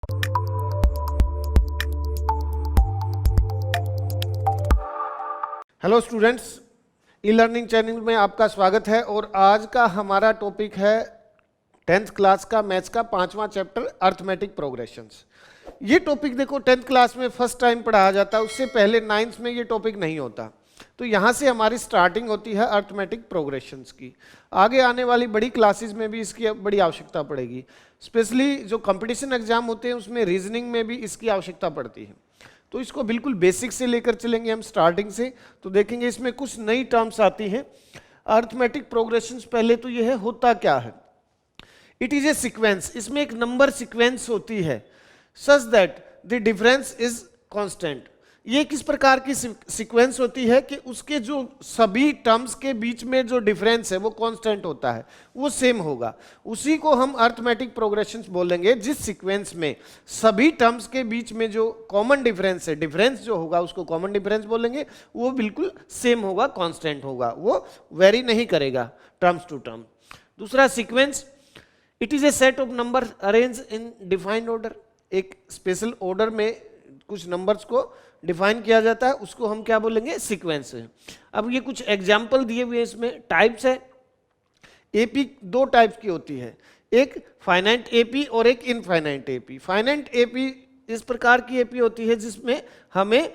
Hello students, e learning channel में आपका स्वागत है। और आज का हमारा टॉपिक है 10th क्लास का मैथ्स का 5वां चैप्टर अर्थमेटिक प्रोग्रेशंस। ये टॉपिक देखो 10th क्लास में फर्स्ट टाइम पढ़ाया जाता है, उससे पहले 9th में ये टॉपिक नहीं होता। तो यहाँ से हमारी स्टार्टिंग होती है अर्थमेटिक प्रोग्रेशंस की। आगे आने वाली बड़ी क्लासेस में भी इसकी बड़ी आवश्यकता पड़ेगी, स्पेशली जो कंपटीशन एग्जाम होते हैं उसमें रीजनिंग में भी इसकी आवश्यकता पड़ती है। तो इसको बिल्कुल बेसिक से लेकर चलेंगे हम स्टार्टिंग से। तो देखेंगे इसमें कुछ नई टर्म्स आती हैं। अर्थमेटिक प्रोग्रेशंस, पहले तो यह है होता क्या है। इट इज ए सीक्वेंस, इसमें एक नंबर सीक्वेंस होती है such that the difference is constant. ये किस प्रकार की सीक्वेंस होती है कि उसके जो सभी टर्म्स के बीच में जो डिफरेंस है वो कांस्टेंट होता है, वो सेम होगा। उसी को हम अर्थमेटिक प्रोग्रेशंस बोलेंगे, जिस सीक्वेंस में सभी टर्म्स के बीच में जो कॉमन डिफरेंस है, डिफरेंस जो होगा उसको कॉमन डिफरेंस बोलेंगे। वो बिल्कुल सेम होगा, कांस्टेंट होगा, वो वेरी नहीं करेगा टर्म्स टू टर्म। दूसरा sequence, it is a set of number arrange in defined order. एक स्पेशल ऑर्डर में कुछ नंबर्स को डिफाइन किया जाता है, उसको हम क्या बोलेंगे, सीक्वेंस है। अब ये कुछ एग्जाम्पल दिए हुए हैं, इसमें टाइप्स है। एपी दो टाइप की होती है, एक फाइनाइट एपी और एक इनफाइनाइट एपी। फाइनाइट एपी इस प्रकार की एपी होती है जिसमें हमें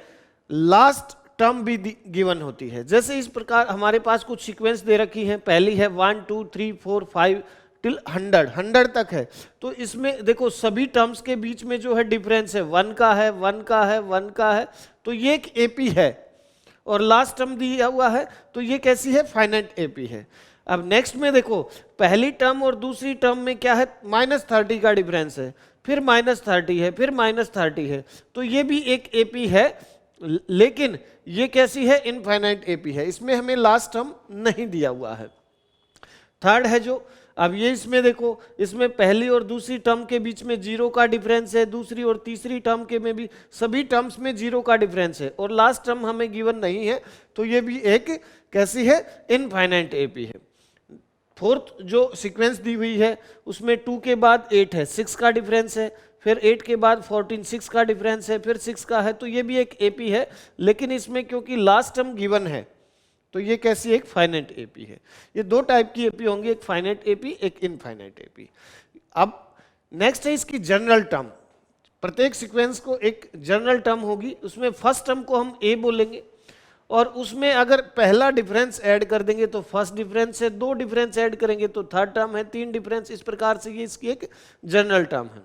लास्ट टर्म भी गिवन होती है। जैसे इस प्रकार हमारे पास कुछ सीक्वेंस दे रखी है, पहली है 1 2 3 4 5 टिल 100 तक है। तो इसमें देखो सभी टर्म्स के बीच में जो है डिफरेंस है, 1 का है, 1 का है, 1 का है, तो ये एक एपी है। और लास्ट टर्म दिया हुआ है, तो ये कैसी है, फाइनाइट एपी है। अब नेक्स्ट में देखो पहली टर्म और दूसरी टर्म में क्या है, -30 का डिफरेंस है, फिर -30 है, फिर -30 है, तो ये भी एक एपी है। लेकिन ये कैसी है, इनफाइनाइट एपी है, इसमें हमें लास्ट टर्म नहीं दिया हुआ है। थर्ड है जो, अब ये इसमें देखो, इसमें पहली और दूसरी टर्म के बीच में 0 का डिफरेंस है, दूसरी और तीसरी टर्म के में भी सभी टर्म्स में 0 का डिफरेंस है, और लास्ट टर्म हमें गिवन नहीं है, तो ये भी एक कैसी है, इनफाइनाइट एपी है। फोर्थ जो सीक्वेंस दी हुई है उसमें 2 के बाद 8 है, 6 का डिफरेंस है, फिर 8 के बाद 14 6 का डिफरेंस है, फिर 6 का है, तो ये भी एक एपी है। लेकिन इसमें क्योंकि लास्ट टर्म गिवन है, तो ये कैसी एक फाइनाइट एपी है। ये दो टाइप की एपी होंगी, एक फाइनाइट एपी, एक इनफाइनाइट एपी। अब नेक्स्ट है इसकी जनरल टर्म। प्रत्येक सीक्वेंस को एक जनरल टर्म होगी, उसमें फर्स्ट टर्म को हम ए बोलेंगे, और उसमें अगर पहला डिफरेंस ऐड कर देंगे तो फर्स्ट डिफरेंस है, 2 डिफरेंस ऐड करेंगे तो थर्ड टर्म है, 3 डिफरेंस, इस प्रकार से ये इसकी एक जनरल टर्म है।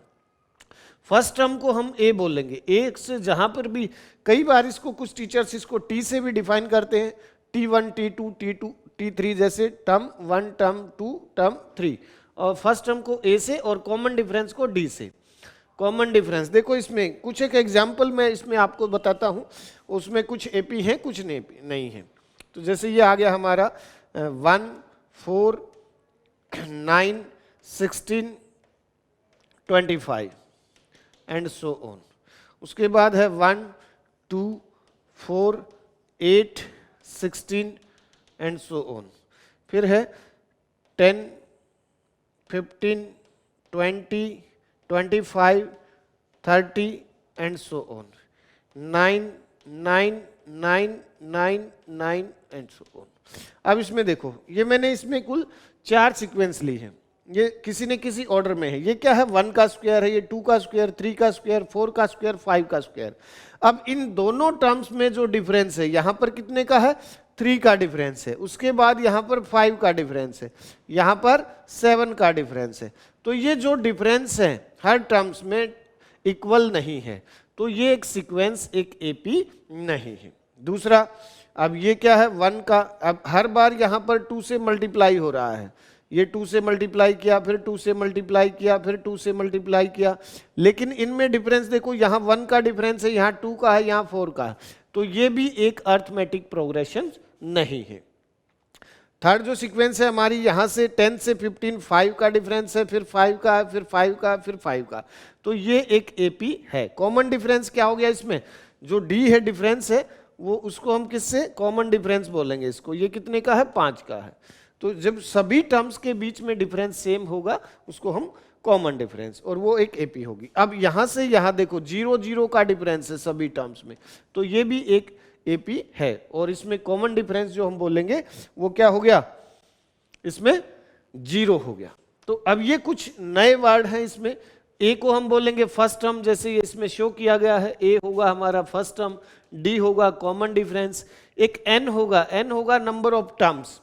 फर्स्ट टर्म को हम ए बोलेंगे। ए से जहां पर भी कई बार इसको कुछ टीचर्स इसको टी से भी डिफाइन करते हैं, T1 T2 T2 T3 जैसे टर्म 1 टर्म 2 टर्म 3, और फर्स्ट टर्म को ए से और कॉमन डिफरेंस को डी से। कॉमन डिफरेंस देखो इसमें कुछ एक एग्जांपल मैं इसमें आपको बताता हूं, उसमें कुछ एपी हैं कुछ नहीं है। तो जैसे ये आ गया हमारा 1 4 9 16 25 एंड सो ऑन। उसके बाद है 1 2 4 8 16 एंड सो ऑन। फिर है 10 15 20 25 30 and so on. 9 9 9 9 9 and so on. अब इसमें देखो, ये मैंने इसमें कुल 4 सीक्वेंस ली है, ये किसी न किसी ऑर्डर में है। ये क्या है, 1 का स्क्वायर है, ये 2 का स्क्वायर, 3 का स्क्वायर, 4 का स्क्वायर, 5 का स्क्वायर। अब इन दोनों टर्म्स में जो डिफरेंस है, यहां पर कितने का है, 3 का डिफरेंस है, उसके बाद यहां पर 5 का डिफरेंस है, यहां पर 7 का डिफरेंस है। तो ये जो डिफरेंस है हर टर्म्स में इक्वल नहीं है, तो ये एक सीक्वेंस, एक एपी नहीं है। दूसरा, अब ये क्या है, 1 का, अब हर बार यहां पर 2 से मल्टीप्लाई हो रहा है, ये 2 से मल्टीप्लाई किया, फिर 2 से मल्टीप्लाई किया, फिर 2 से मल्टीप्लाई किया, लेकिन इनमें डिफरेंस देखो, यहाँ 1 का डिफरेंस है, यहाँ 2 का है, यहाँ 4 का है, तो ये भी एक अर्थमेटिक प्रोग्रेशन नहीं है। थर्ड जो सीक्वेंस है हमारी, यहाँ से 10 से 15 5 का डिफरेंस है, फिर 5 का है, फिर 5 का, फिर 5 का, तो ये एक एपी है। कॉमन डिफरेंस क्या हो गया इसमें, जो डी है डिफरेंस है, वो उसको हम किससे, कॉमन डिफरेंस बोलेंगे इसको। ये कितने का है, 5 का है। तो जब सभी टर्म्स के बीच में डिफरेंस सेम होगा उसको हम कॉमन डिफरेंस, और वो एक एपी होगी। अब यहां से यहां देखो 0 0 का डिफरेंस है सभी टर्म्स में, तो ये भी एक एपी है, और इसमें कॉमन डिफरेंस जो हम बोलेंगे वो क्या हो गया, इसमें 0 हो गया। तो अब ये कुछ नए वर्ड हैं इसमें। ए को हम बोलेंगे फर्स्ट टर्म, जैसे ये इसमें शो किया गया है, ए होगा हमारा फर्स्ट टर्म, डी होगा कॉमन डिफरेंस, एक एन होगा नंबर ऑफ टर्म्स,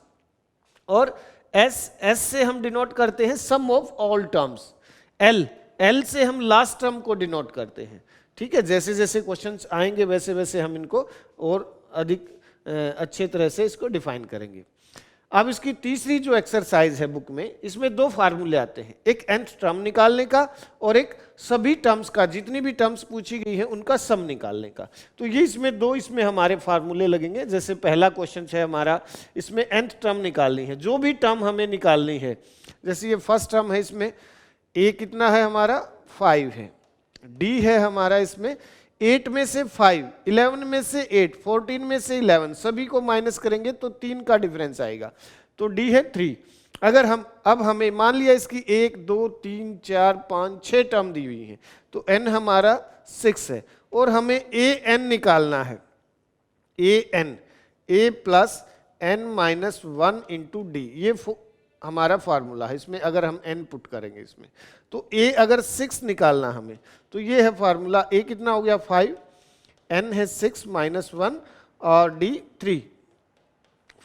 और एस से हम डिनोट करते हैं सम ऑफ ऑल टर्म्स, एल से हम लास्ट टर्म को डिनोट करते हैं। ठीक है, जैसे जैसे क्वेश्चंस आएंगे वैसे वैसे हम इनको और अधिक अच्छे तरह से इसको डिफाइन करेंगे। अब इसकी तीसरी जो एक्सरसाइज है बुक में, इसमें 2 फार्मूले आते हैं, एक nth टर्म निकालने का और एक सभी टर्म्स का, जितनी भी टर्म्स पूछी गई है उनका सम निकालने का। तो ये इसमें हमारे फार्मूले लगेंगे। जैसे पहला क्वेश्चन है हमारा, इसमें nth टर्म निकालनी है, जो भी टर्म हमें निकालनी है, जैसे ये फर्स्ट टर्म है, इसमें a कितना है हमारा 5 है, d है हमारा इसमें 8 में से 5, 11 में से 8, 14 में से 11, सभी को माइनस करेंगे तो 3 का डिफरेंस आएगा, तो d है 3। अगर अब हमें मान लिया इसकी 1 2 3 4 5 6 टर्म दी हुई है, तो n हमारा 6 है, और हमें an निकालना है, an a plus n minus 1 into D, ये हमारा फार्मूला है। इसमें अगर हम n पुट करेंगे इसमें, तो a अगर 6 निकालना हमें, तो ये है फार्मूला, a कितना हो गया 5, n है 6 माइनस 1 और d 3,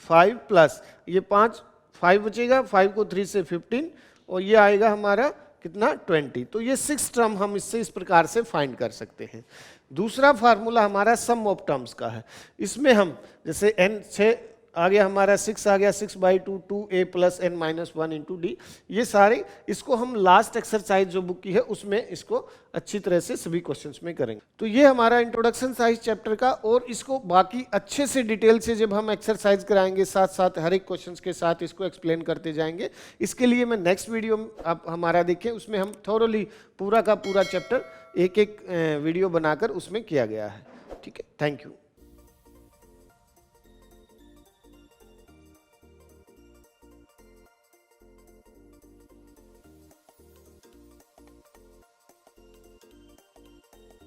5 प्लस ये 5 बचेगा, 5 को 3 से 15, और ये आएगा हमारा कितना 20। तो ये 6 टर्म हम इससे इस प्रकार से फाइंड कर सकते हैं। दूसरा फार्मूला हमारा सम ऑफ टर्म्स का है। इसमें हम जैसे n 6 आ गया हमारा, 6 आ गया, 6/2 2a plus n minus 1 into D, ये सारे इसको हम लास्ट एक्सरसाइज जो बुक की है उसमें इसको अच्छी तरह से सभी क्वेश्चंस में करेंगे। तो ये हमारा इंट्रोडक्शन था इस चैप्टर का, और इसको बाकी अच्छे से डिटेल से जब हम एक्सरसाइज कराएंगे, साथ साथ हर एक क्वेश्चन के साथ इसको एक्सप्लेन करते जाएंगे। इसके लिए मैं नेक्स्ट वीडियो आप हमारा देखें, उसमें हम थोरोली पूरा का पूरा चैप्टर एक एक वीडियो बनाकर उसमें किया गया है। ठीक है, थैंक यू।